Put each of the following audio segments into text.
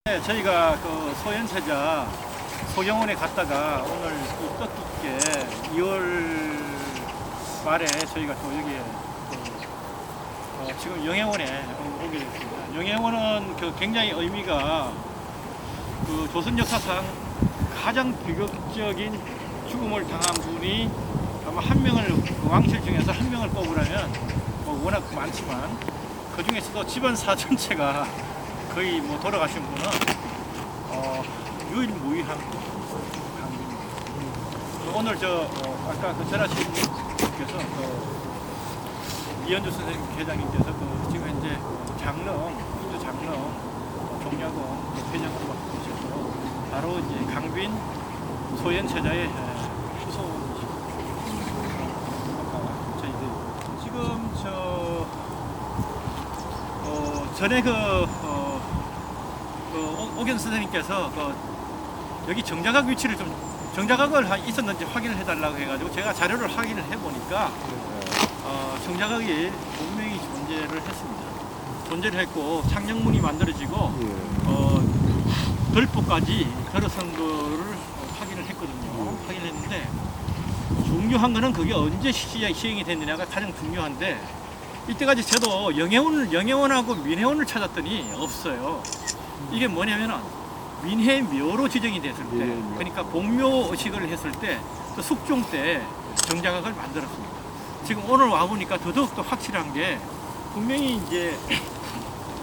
네, 저희가 그 소현세자 소경원에 갔다가 오늘 또 뜻깊게 2월 말에 저희가 또 여기에 지금 영해원에 오게 됐습니다. 영해원은 그 굉장히 의미가 그 조선 역사상 가장 비극적인 죽음을 당한 분이 아마 한 명을 그 왕실 중에서 한 명을 꼽으라면 뭐 워낙 많지만 그 중에서도 집안사 전체가 거의 뭐 돌아가신 분은 유일무이한 강빈입니다. 오늘 아까 그 전하신 분께서 이현주 선생님 회장님께서 지금 현재 장릉 인주 장릉 종려공 회장으로 맡고 계셔서 바로 이제 강빈 소현세자의 후손이십니다. 아까 저희들 지금 전에 오견 선생님께서 여기 정자각 위치를 좀 정자각을 있었는지 확인을 해달라고 해가지고 제가 자료를 확인을 해보니까 정자각이 분명히 존재를 했습니다. 존재를 했고 창녕문이 만들어지고 들보까지 들어선 거를 확인을 했거든요. 확인을 했는데 중요한 거는 그게 언제 시행이 됐느냐가 가장 중요한데 이때까지 저도 영해원하고 민해원을 찾았더니 없어요. 이게 뭐냐면은 민해묘로 지정이 됐을 때, 그러니까 공묘 의식을 했을 때, 그 숙종 때 정자각을 만들었습니다. 지금 오늘 와보니까 더더욱더 확실한 게 분명히 이제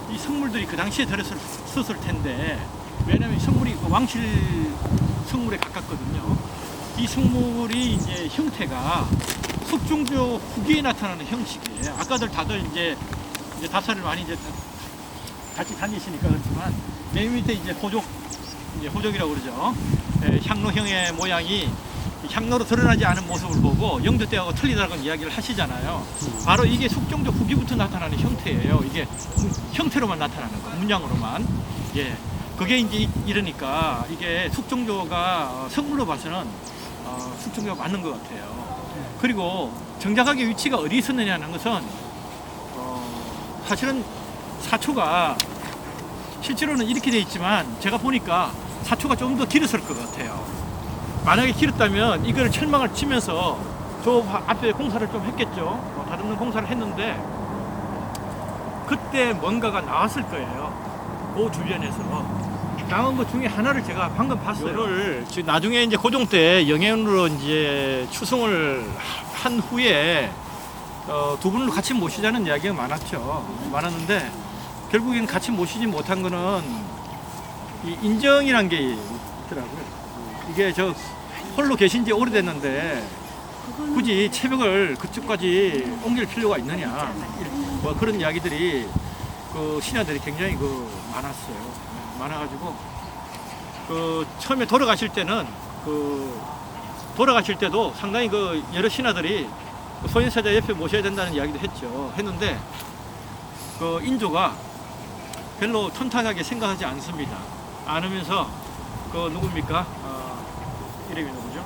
이 성물들이 그 당시에 들었을 텐데, 왜냐면 성물이 왕실 성물에 가깝거든요. 이 성물이 이제 형태가 숙종조 후기에 나타나는 형식이에요. 아까들 다들 이제 답사를 많이 이제 같이 다니시니까 그렇지만 맨 밑에 이제 호족이라고 그러죠. 향로형의 모양이 향로로 드러나지 않은 모습을 보고 영조 때하고 틀리다고 이야기를 하시잖아요. 바로 이게 숙종조 후기부터 나타나는 형태예요. 이게 형태로만 나타나는 거, 문양으로만. 예, 그게 이제 이러니까 이게 숙종조가 성물로 봐서는 숙종조가 맞는 것 같아요. 그리고 정자각의 위치가 어디 있었느냐는 것은 사실은 사초가 실제로는 이렇게 돼 있지만 제가 보니까 사초가 좀 더 길었을 것 같아요. 만약에 길었다면 이걸 철망을 치면서 저 앞에 공사를 좀 했겠죠. 다듬는 공사를 했는데 그때 뭔가가 나왔을 거예요. 그 주변에서 나온 것 중에 하나를 제가 방금 봤어요. 이거를 나중에 이제 고종 때 영해원으로 이제 추승을 한 후에 두 분을 같이 모시자는 이야기가 많았는데 결국엔 같이 모시지 못한 거는 이 인정이란 게 있더라고요. 이게 저 홀로 계신 지 오래됐는데 굳이 체벽을 그쪽까지 옮길 필요가 있느냐, 뭐 그런 이야기들이 그 신하들이 굉장히 많아가지고 처음에 돌아가실 때도 상당히 여러 신하들이 소현세자 옆에 모셔야 된다는 이야기도 했는데 인조가 별로 턴탄하게 생각하지 않습니다. 않으면서 누굽니까? 이름이 누구죠?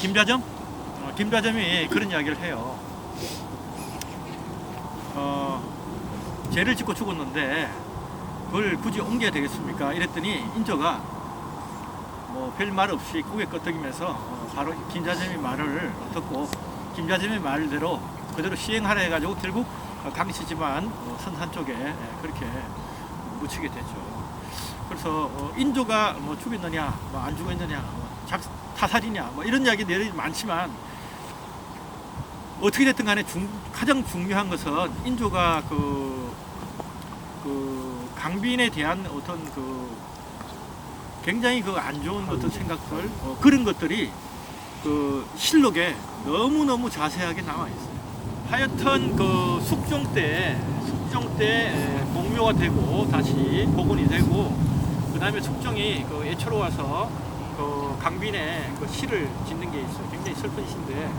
김자점? 김자점이 그런 이야기를 해요. 죄를 짓고 죽었는데 그걸 굳이 옮겨야 되겠습니까? 이랬더니 인조가 뭐 별 말 없이 고개 끄덕이면서 바로 김자점의 말을 듣고 김자점의 말대로 그대로 시행하라 해가지고 결국 강씨지만 선산 쪽에 그렇게 묻히게 되죠. 그래서 인조가 뭐 죽였느냐, 뭐 안 죽였느냐, 타살이냐, 뭐 이런 이야기들이 많지만 어떻게 됐든 간에 가장 중요한 것은 인조가 강빈에 대한 어떤 굉장히 안 좋은 어떤 생각들, 그런 것들이 실록에 너무너무 자세하게 나와 있어요. 하여튼 숙종 때 공묘가 되고 다시 복원이 되고 그 다음에 숙종이 애초로 와서 강빈에 시를 짓는 게 있어요. 굉장히 슬픈 시인데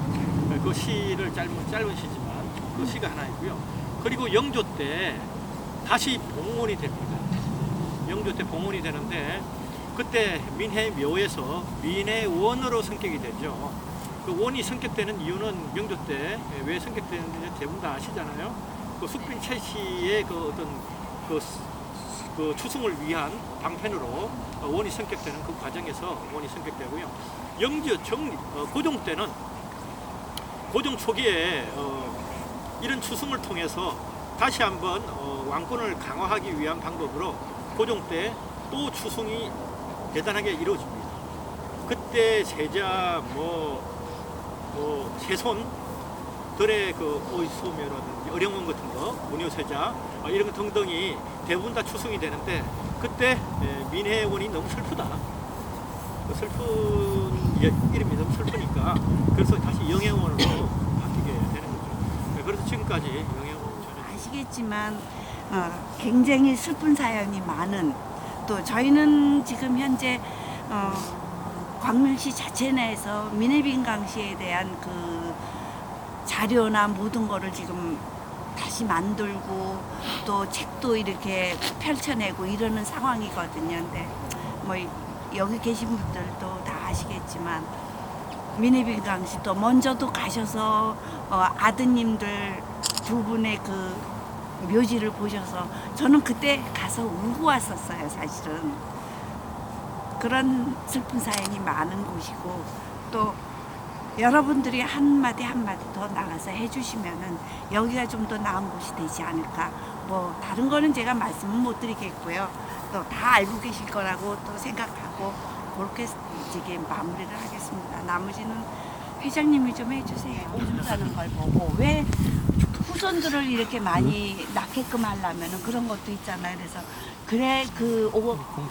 그 시를 짧은 시지만 그 시가 하나 있고요. 그리고 영조 때 다시 봉원이 됩니다. 영조 때 봉원이 되는데 그때 민해묘에서 민해원으로 성격이 되죠. 그 원이 성격되는 이유는 명조 때 왜 성격되는지 대부분 다 아시잖아요. 그 숙빈 최씨의 그 어떤 그 추승을 위한 방편으로 원이 성격되는 그 과정에서 원이 성격되고요. 영주 고종 때는 고종 초기에 이런 추승을 통해서 다시 한번 왕권을 강화하기 위한 방법으로 고종 때 또 추승이 대단하게 이루어집니다. 그때 세자 세손들의 그 오이소묘라든지 어령원 같은 거, 문효세자 이런 거 등등이 대부분 다 추승이 되는데 그때 민해원이 너무 슬프다. 슬픈 이름이 너무 슬프니까 그래서 다시 영해원으로 바뀌게 되는 거죠. 그래서 지금까지 영해원 전혀 아시겠지만 굉장히 슬픈 사연이 많은, 또 저희는 지금 현재 광명시 자체 내에서 민해빈강시에 대한 그 자료나 모든 거를 지금 다시 만들고 또 책도 이렇게 펼쳐내고 이러는 상황이거든요. 근데 뭐 여기 계신 분들도 다 아시겠지만 민해빈강시 또 먼저도 가셔서 아드님들 두 분의 그 묘지를 보셔서 저는 그때 가서 울고 왔었어요. 사실은 그런 슬픈 사연이 많은 곳이고, 또 여러분들이 한마디 한마디 더 나가서 해주시면은 여기가 좀 더 나은 곳이 되지 않을까. 뭐 다른 거는 제가 말씀은 못 드리겠고요. 또 다 알고 계실 거라고 또 생각하고 그렇게 이제 마무리를 하겠습니다. 나머지는 회장님이 좀 해주세요. 오줌 싸는 걸 보고 왜 후손들을 이렇게 많이 낳게끔 하려면 그런 것도 있잖아요. 그래서 그래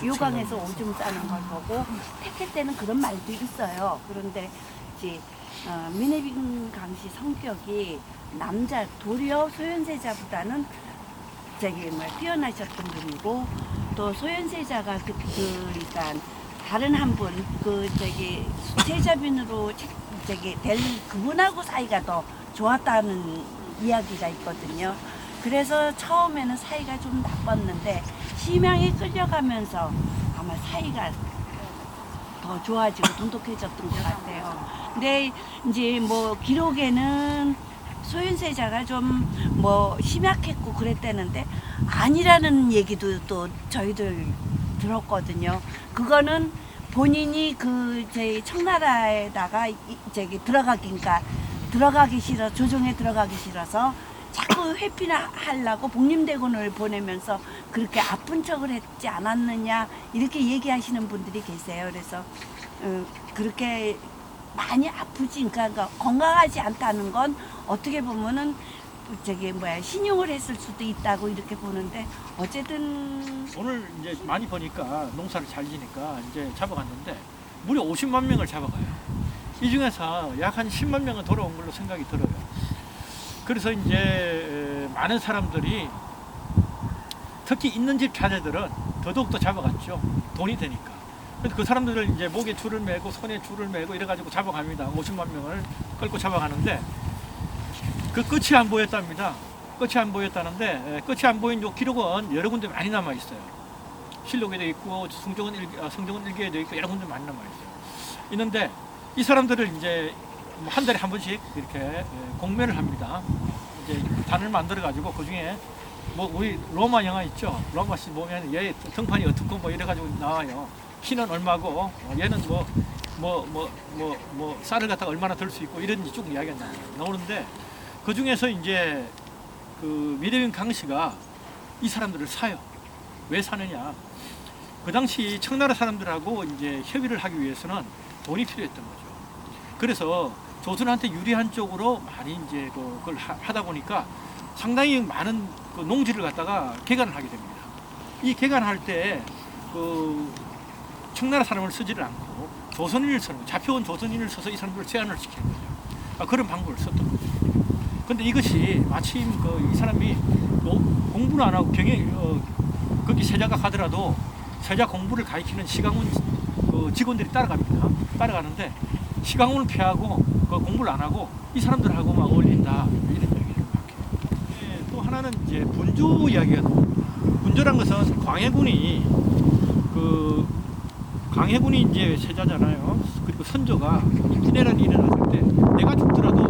요강에서 오줌 싸는 걸 보고 택해 때는 그런 말도 있어요. 그런데 이제 민해빈강시 성격이 남자 도리어 소현세자보다는 뛰어나셨던 분이고, 또 소현세자가 그러니까 다른 한 분 세자빈으로 될 그분하고 사이가 더 좋았다는 이야기가 있거든요. 그래서 처음에는 사이가 좀 나빴는데 심양에 끌려가면서 아마 사이가 더 좋아지고 돈독해졌던 것 같아요. 근데 이제 뭐 기록에는 소윤세자가 좀 심약했고 그랬다는데 아니라는 얘기도 또 저희들 들었거든요. 그거는 본인이 제 청나라에다가 들어가기 싫어, 조정에 들어가기 싫어서 자꾸 회피하려고 복림대군을 보내면서 그렇게 아픈 척을 했지 않았느냐 이렇게 얘기하시는 분들이 계세요. 그래서 그렇게 많이 아프지, 그러니까 건강하지 않다는 건 어떻게 보면은 신용을 했을 수도 있다고 이렇게 보는데, 어쨌든 오늘 이제 많이 보니까 농사를 잘 지니까 이제 잡아갔는데 무려 50만 명을 잡아가요. 이 중에서 약 한 10만 명은 돌아온 걸로 생각이 들어요. 그래서 이제 많은 사람들이 특히 있는 집 자제들은 더더욱 잡아갔죠. 돈이 되니까. 그래서 그 사람들을 이제 목에 줄을 매고 손에 줄을 매고 이래가지고 잡아갑니다. 50만 명을 끌고 잡아가는데 그 끝이 안 보였답니다. 끝이 안 보였다는데 끝이 안 보인 요 기록은 여러 군데 많이 남아 있어요. 실록에도 있고 성정원 일기에도 있고 여러 군데 많이 남아 있어요. 있는데 이 사람들을 이제 한 달에 한 번씩 이렇게 공매를 합니다. 이제 단을 만들어 가지고 그 중에 우리 로마 영화 있죠. 로마 씨 보면 얘 등판이 어떻고 이래가지고 나와요. 키는 얼마고 얘는 쌀을 갖다가 얼마나 들 수 있고 이런 쭉 이야기가 나오는데 그 중에서 이제 그 민해빈강시가 이 사람들을 사요. 왜 사느냐? 그 당시 청나라 사람들하고 이제 협의를 하기 위해서는 돈이 필요했던 거죠. 그래서 조선한테 유리한 쪽으로 많이 이제 그걸 하다 보니까 상당히 많은 그 농지를 갖다가 개간을 하게 됩니다. 이 개간할 때 그 청나라 사람을 쓰지를 않고 조선인을 쓰는 거예요. 잡혀온 조선인을 써서 이 사람들을 제한을 시키는 거죠. 그런 방법을 썼던 거죠. 근데 이것이 마침 이 사람이 공부는 안 하고 거기 세자가 가더라도 세자 공부를 가르치는 시강원 직원들이 따라갑니다. 따라가는데 시강원을 피하고 공부를 안 하고 이 사람들하고만 어울린다, 이런 이야기를 막 해요. 또 하나는 이제 분조 이야기가 나옵니다. 분조란 것은 광해군이 이제 세자잖아요. 그리고 선조가 인진해란 일이 일어났을 때 내가 죽더라도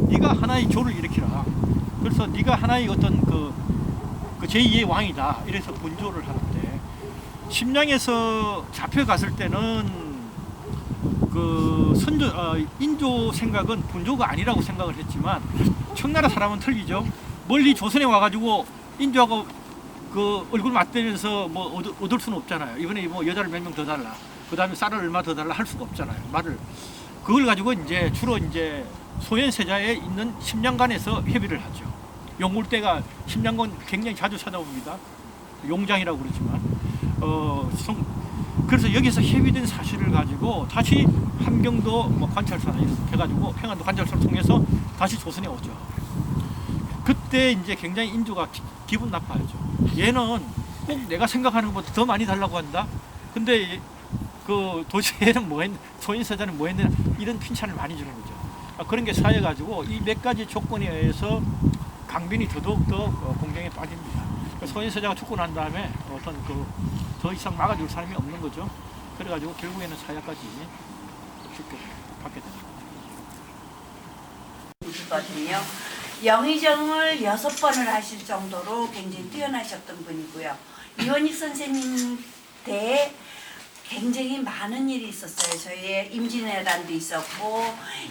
네가 하나의 조를 일으키라. 그걸 그래서 네가 하나의 어떤 그 제2의 왕이다. 이래서 분조를 하는데 심양에서 잡혀갔을 때는 그 인조 생각은 분조가 아니라고 생각을 했지만 청나라 사람은 틀리죠. 멀리 조선에 와가지고 인조하고 그 얼굴 맞대면서 뭐 얻을 수는 없잖아요. 이번에 뭐 여자를 몇 명 더 달라, 그 다음에 쌀을 얼마 더 달라 할 수가 없잖아요. 말을 그걸 가지고 이제 주로 이제 소현세자에 있는 심양관에서 협의를 하죠. 용굴대가 심양관 굉장히 자주 찾아옵니다. 용장이라고 그러지만 그래서 여기서 협의된 사실을 가지고 다시 함경도 뭐 관찰소 해가지고 평안도 관찰소를 통해서 다시 조선에 오죠. 그때 이제 굉장히 인조가 기분 나빠하죠. 얘는 꼭 내가 생각하는 것보다 더 많이 달라고 한다. 근데 그 도대체 얘는 뭐 했냐, 소인세자는 뭐 했냐, 이런 핀찬을 많이 주는 거죠. 그런 게 쌓여가지고 이 몇 가지 조건에 의해서 강빈이 더더욱더 공경에 빠집니다. 소인세자가 죽고 난 다음에 어떤 더 이상 막아줄 사람이 없는 거죠. 그래가지고 결국에는 사야까지 죽게 받게 됩니다. 거든요. 영의정을 6번을 하실 정도로 굉장히 뛰어나셨던 분이고요. 이원익 선생님 때에 굉장히 많은 일이 있었어요. 저희의 임진왜란도 있었고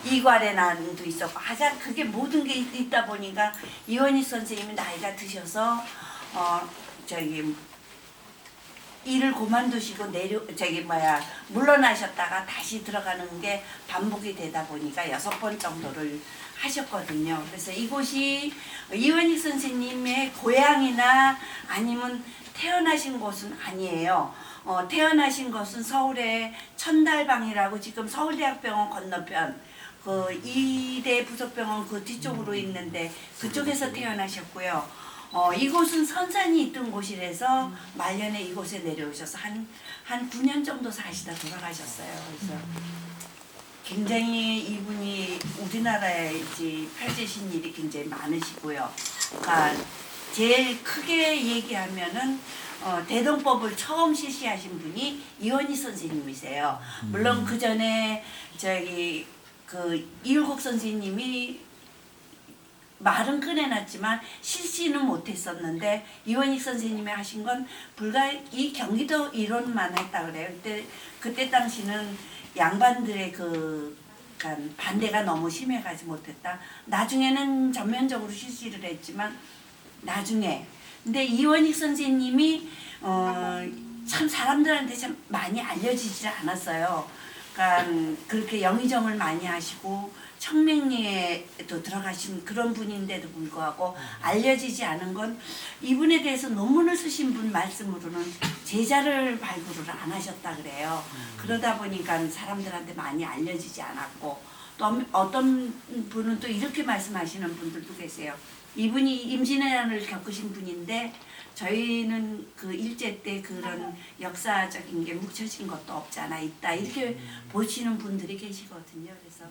이괄의 난도 있었고 가장 그게 모든 게 있다 보니까 이원익 선생님이 나이가 드셔서 일을 그만두시고 물러나셨다가 다시 들어가는 게 반복이 되다 보니까 6번 정도를 하셨거든요. 그래서 이곳이 이원익 선생님의 고향이나 아니면 태어나신 곳은 아니에요. 태어나신 곳은 서울의 천달방이라고 지금 서울대학병원 건너편 그 이대 부속병원 그 뒤쪽으로 있는데 그쪽에서 태어나셨고요. 이곳은 선산이 있던 곳이라서 말년에 이곳에 내려오셔서 한 9년 정도 사시다 돌아가셨어요. 그래서 굉장히 이분이 우리나라에 이제 펼치신 일이 굉장히 많으시고요. 그러니까 제일 크게 얘기하면은 대동법을 처음 실시하신 분이 이원희 선생님이세요. 물론 그 전에 이율곡 선생님이 말은 꺼내놨지만 실시는 못했었는데 이원익 선생님이 하신 건 불과 이 경기도 이론만 했다 그래요. 그때 당시는 양반들의 반대가 너무 심해가지 못했다. 나중에는 전면적으로 실시를 했지만 나중에 근데 이원익 선생님이 참 사람들한테 참 많이 알려지지 않았어요. 그러니까 그렇게 영의정을 많이 하시고 청명리에도 들어가신 그런 분인데도 불구하고 알려지지 않은 건 이분에 대해서 논문을 쓰신 분 말씀으로는 제자를 발굴을 안 하셨다 그래요. 그러다 보니까 사람들한테 많이 알려지지 않았고 또 어떤 분은 또 이렇게 말씀하시는 분들도 계세요. 이분이 임진왜란을 겪으신 분인데 저희는 그 일제 때 그런 역사적인 게 묻혀진 것도 없잖아 있다 이렇게 보시는 분들이 계시거든요. 그래서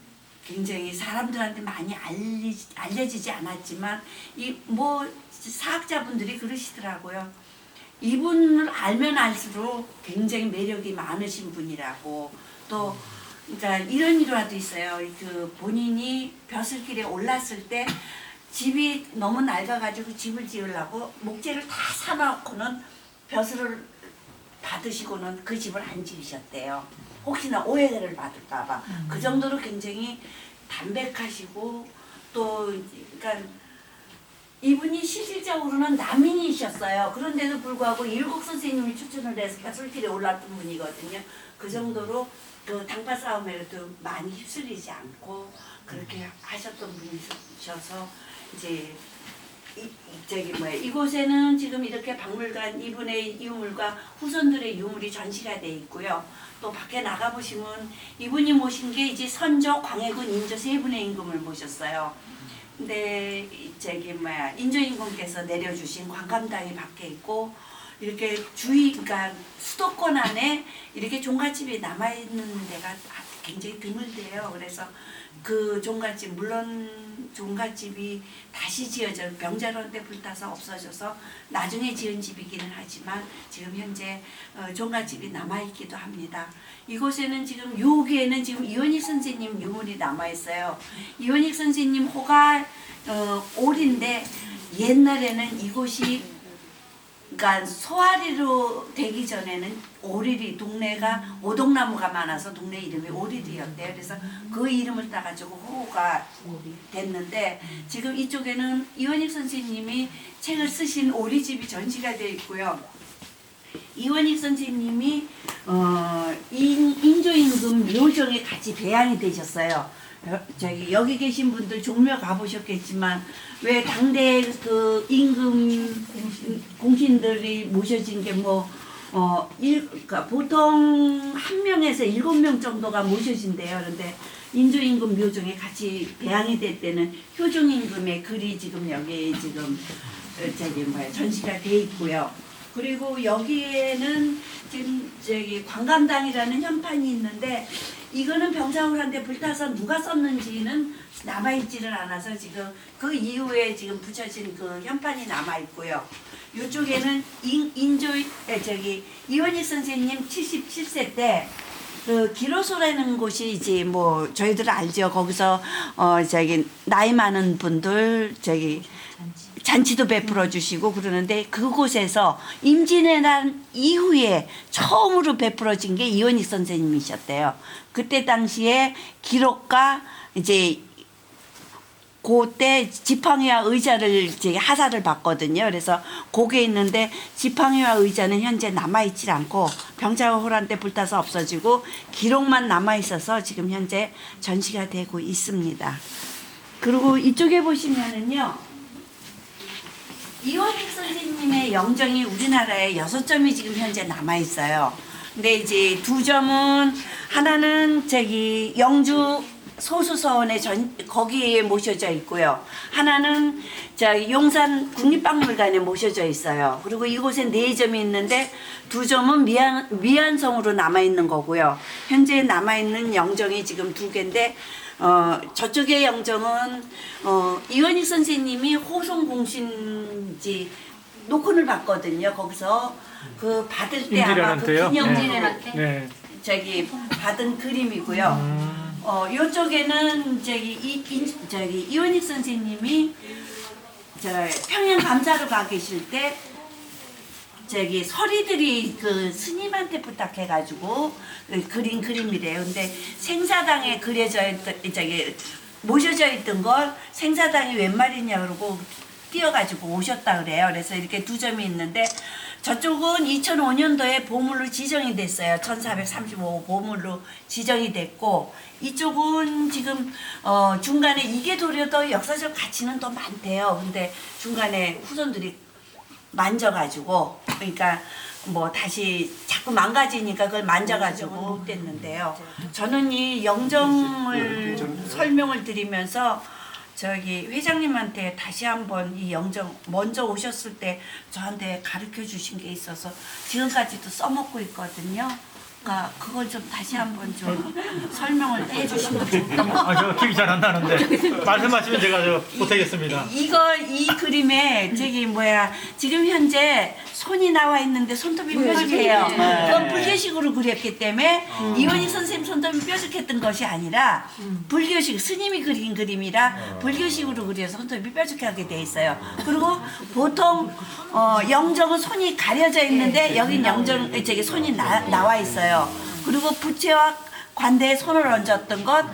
굉장히 사람들한테 많이 알려지지 않았지만 사학자분들이 그러시더라고요. 이분을 알면 알수록 굉장히 매력이 많으신 분이라고. 또 그러니까 이런 일화도 있어요. 그 본인이 벼슬길에 올랐을 때 집이 너무 낡아가지고 집을 지으려고 목재를 다 사놓고는 벼슬을 받으시고는 그 집을 안 지으셨대요. 혹시나 오해를 받을까봐. 그 정도로 굉장히 담백하시고 또 그러니까 이분이 실질적으로는 남인이셨어요. 그런데도 불구하고 이율곡 선생님이 추천을 해서 벼슬길에 올랐던 분이거든요. 그 정도로 그 당파 싸움에도 많이 휩쓸리지 않고 그렇게 하셨던 분이셔서 이제 이곳에는 지금 이렇게 박물관 이분의 유물과 후손들의 유물이 전시가 돼 있고요. 또 밖에 나가 보시면 이분이 모신 게 이제 선조, 광해군, 인조 세 분의 임금을 모셨어요. 근데 인조 임금께서 내려주신 관감당이 밖에 있고 이렇게 그러니까 수도권 안에 이렇게 종갓집이 남아 있는 데가 굉장히 드물대요. 그래서 그 종갓집 물론 종갓집이 다시 지어져 병자론 때 불타서 없어져서 나중에 지은 집이기는 하지만 지금 현재 종갓집이 남아있기도 합니다. 이곳에는 지금 여기에는 지금 이원익 선생님 유물이 남아있어요. 이원익 선생님 호가 올인데 옛날에는 이곳이 그러니까 소아리로 되기 전에는 오리리 동네가 오동나무가 많아서 동네 이름이 오리리였대요. 그래서 그 이름을 따가지고 호가 됐는데 지금 이쪽에는 이원익 선생님이 책을 쓰신 오리집이 전시가 되어 있고요. 이원익 선생님이 인조임금 묘정에 같이 배양이 되셨어요. 여기 계신 분들 종묘 가보셨겠지만 왜 당대 그 임금 공신들이 모셔진 게 그러니까 보통 한 명에서 7명 정도가 모셔진대요. 그런데 인조임금 묘정에 같이 배양이 될 때는 효종임금의 글이 지금 여기 지금 전시가 돼 있고요. 그리고 여기에는 지금 광감당이라는 현판이 있는데 이거는 병자호란때 불타서 누가 썼는지는 남아있지를 않아서 지금 그 이후에 지금 붙여진 그 현판이 남아있고요. 이쪽에는 이원익 선생님 77세 때 그 기로소라는 곳이 이제 저희들 알죠. 거기서 나이 많은 분들 잔치도 베풀어 주시고 그러는데 그곳에서 임진의 날 이후에 처음으로 베풀어진 게 이원익 선생님이셨대요. 그때 당시에 기록과 이제 그때 지팡이와 의자를 하사를 받거든요. 그래서 거기에 있는데 지팡이와 의자는 현재 남아있지 않고 병자호란 때 불타서 없어지고 기록만 남아있어서 지금 현재 전시가 되고 있습니다. 그리고 이쪽에 보시면은요. 이원익 선생님의 영정이 우리나라에 6점이 지금 현재 남아있어요. 근데 이제 2점은 하나는 영주 소수서원에 거기에 모셔져 있고요. 하나는 용산 국립박물관에 모셔져 있어요. 그리고 이곳에 4점이 있는데 2점은 미안성으로 남아있는 거고요. 현재 남아있는 영정이 지금 2개인데 저쪽의 영정은 이원익 선생님이 호송공신지 녹혼을 받거든요. 거기서 그 받을 때 아마 그 기념진에 받은 그림이고요. 요쪽에는 이원익 선생님이 평양 감사로 가 계실 때 서리들이 그 스님한테 부탁해가지고 그린 그림이래요. 근데 생사당에 그려져 있던 모셔져 있던 걸 생사당이 웬 말이냐 그러고 띄어가지고 오셨다 그래요. 그래서 이렇게 2점이 있는데 저쪽은 2005년도에 보물로 지정이 됐어요. 1435 보물로 지정이 됐고 이쪽은 지금 중간에 이게 도리어 더 역사적 가치는 더 많대요. 근데 중간에 후손들이 만져가지고 그러니까 다시 자꾸 망가지니까 그걸 만져가지고 못 됐는데요. 저는 이 영정을 설명을 드리면서 회장님한테 다시 한번 이 영정 먼저 오셨을 때 저한테 가르쳐 주신 게 있어서 지금까지도 써먹고 있거든요. 그러니까 그걸 좀 다시 한번 좀 설명을 해주시면 좋겠다. 저 기억이 잘 안 나는데 말씀하시면 제가 보태겠습니다. 이 그림에 지금 현재 손이 나와 있는데 손톱이 뾰족해요. 그건 불교식으로 그렸기 때문에 이원익 선생님 손톱이 뾰족했던 것이 아니라 불교식 스님이 그린 그림이라 불교식으로 그려서 손톱이 뾰족하게 돼 있어요. 그리고 보통 영정은 손이 가려져 있는데 여긴 손이 나와 있어요. 그리고 부채와 관대에 손을 얹었던 것,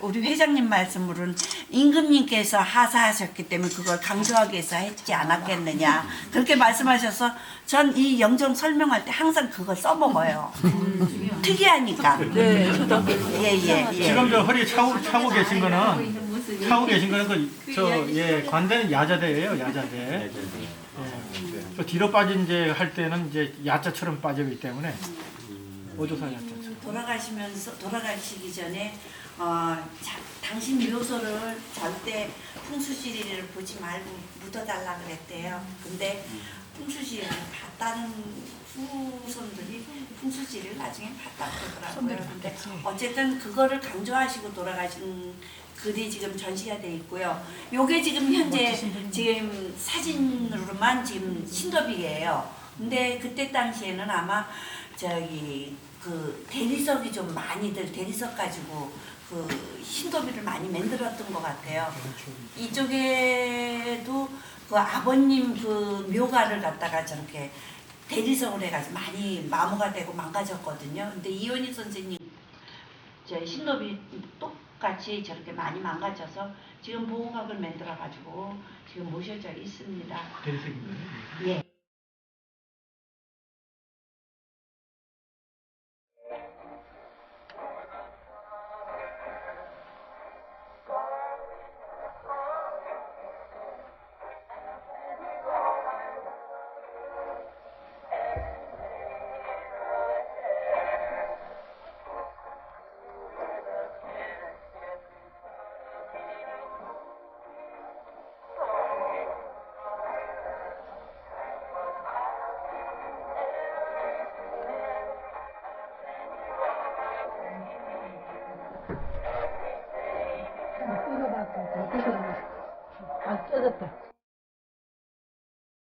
우리 회장님 말씀으로는 임금님께서 하사하셨기 때문에 그걸 강조하기 위해서 했지 않았겠느냐. 그렇게 말씀하셔서 전 이 영정 설명할 때 항상 그걸 써먹어요. 특이하니까. 네. 지금 저 허리 차고 계신 거는 관대는 야자대예요, 야자대. 저 뒤로 빠진 할 때는 야자처럼 빠지기 때문에 오조사 야자처럼. 돌아가시기 전에 당신 묘소를 절대 풍수지리를 보지 말고 묻어달라 그랬대요. 근데 풍수지리를 봤다는 후손들이 풍수지리를 나중에 봤다고 그러더라고요. 근데 어쨌든 그거를 강조하시고 돌아가신 글이 지금 전시가 돼 있고요. 요게 지금 현재 지금 사진으로만 지금 신도비예요. 근데 그때 당시에는 아마 그 대리석이 좀 많이들 대리석 가지고 그 신도비를 많이 만들었던 것 같아요. 이쪽에도 그 아버님 그 묘가를 갖다가 저렇게 대리석으로 해가지고 많이 마모가 되고 망가졌거든요. 근데 이현희 선생님 저 신도비 똑같이 저렇게 많이 망가져서 지금 보호각을 만들어가지고 지금 모셔져 있습니다. 대리석인가요? 예. 뜯어봤어. 뜯어봤어. 아, 뜯었다.